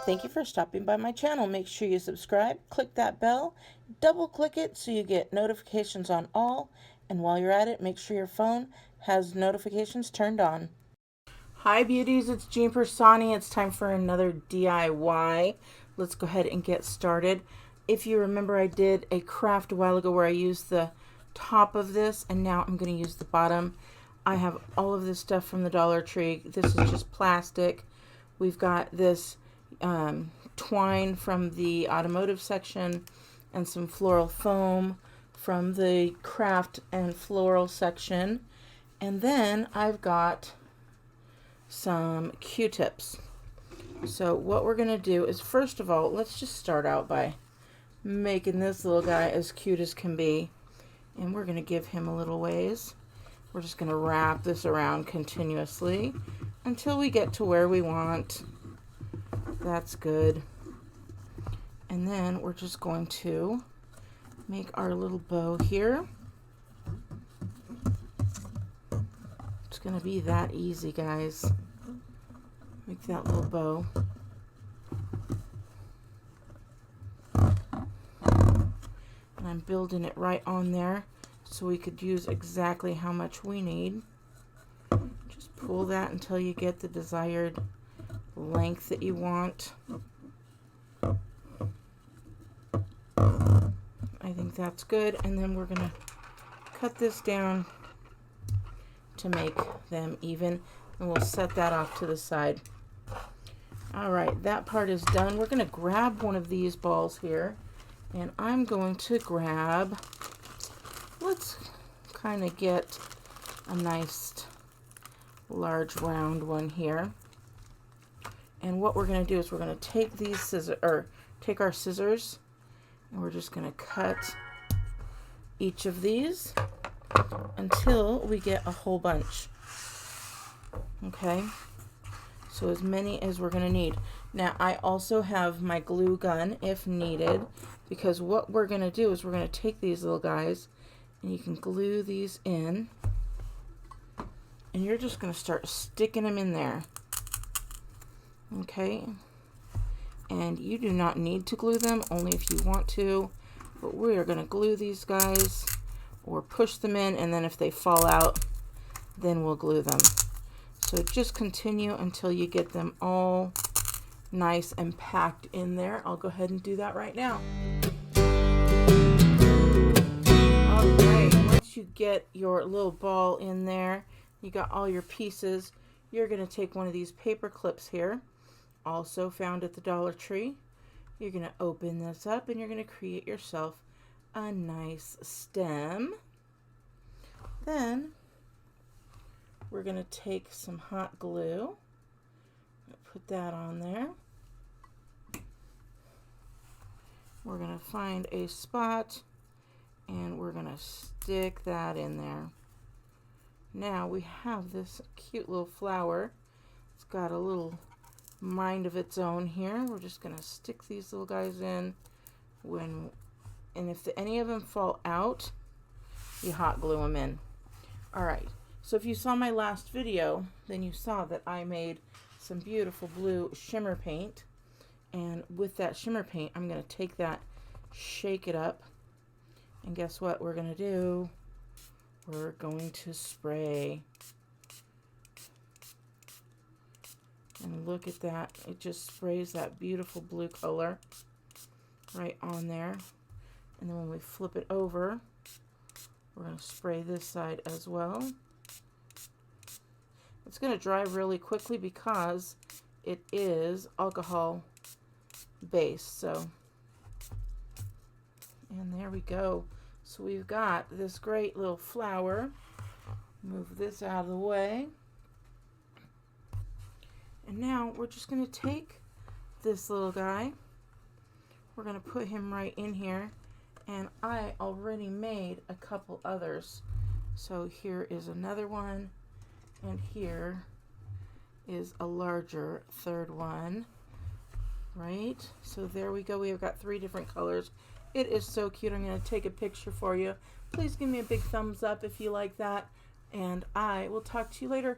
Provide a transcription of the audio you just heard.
Thank you for stopping by my channel. Make sure you subscribe, click that bell, double click it so you get notifications on all, and while you're at it, make sure your phone has notifications turned on. Hi beauties, it's Jean Piersanti. It's time for another DIY. Let's go ahead and get started. If you remember, I did a craft a while ago where I used the top of this, and now I'm going to use the bottom. I have all of this stuff from the Dollar Tree. This is just plastic. We've got this twine from the automotive section and some floral foam from the craft and floral section. And then I've got some Q-tips. So what we're going to do is, first of all, let's just start out by making this little guy as cute as can be. And we're going to give him a little ways. We're just going to wrap this around continuously until we get to where we want. That's good. And then we're just going to make our little bow here. It's going to be that easy, guys. Make that little bow. And I'm building it right on there so we could use exactly how much we need. Just pull that until you get the desired length that you want. I think that's good, and then we're gonna cut this down to make them even, and we'll set that off to the side. All right, that part is done. We're gonna grab one of these balls here, and I'm going to grab, let's kind of get a nice large round one here. And what we're going to do is we're going to take these scissors, or take our scissors, and we're just going to cut each of these until we get a whole bunch. Okay, so as many as we're going to need. Now I also have my glue gun if needed, because what we're going to do is we're going to take these little guys and you can glue these in, and you're just going to start sticking them in there. Okay, and you do not need to glue them, only if you want to, but we are going to glue these guys or push them in, and then if they fall out, then we'll glue them. So just continue until you get them all nice and packed in there. I'll go ahead and do that right now. All right, once you get your little ball in there, you got all your pieces, you're going to take one of these paper clips here, also found at the Dollar Tree. You're going to open this up and you're going to create yourself a nice stem. Then we're going to take some hot glue, put that on there. We're going to find a spot and we're going to stick that in there. Now we have this cute little flower. It's got a little mind of its own here. We're just going to stick these little guys in, and if any of them fall out, you hot glue them in. All right, so if you saw my last video, then you saw that I made some beautiful blue shimmer paint, and with that shimmer paint I'm going to take that, shake it up, and guess what we're going to do? We're going to spray. And look at that, it just sprays that beautiful blue color right on there. And then when we flip it over, we're going to spray this side as well. It's going to dry really quickly because it is alcohol based. So, and there we go. So we've got this great little flower. Move this out of the way. And now we're just going to take this little guy. We're going to put him right in here. And I already made a couple others. So here is another one. And here is a larger third one. Right? So there we go. We have got 3 different colors. It is so cute. I'm going to take a picture for you. Please give me a big thumbs up if you like that. And I will talk to you later.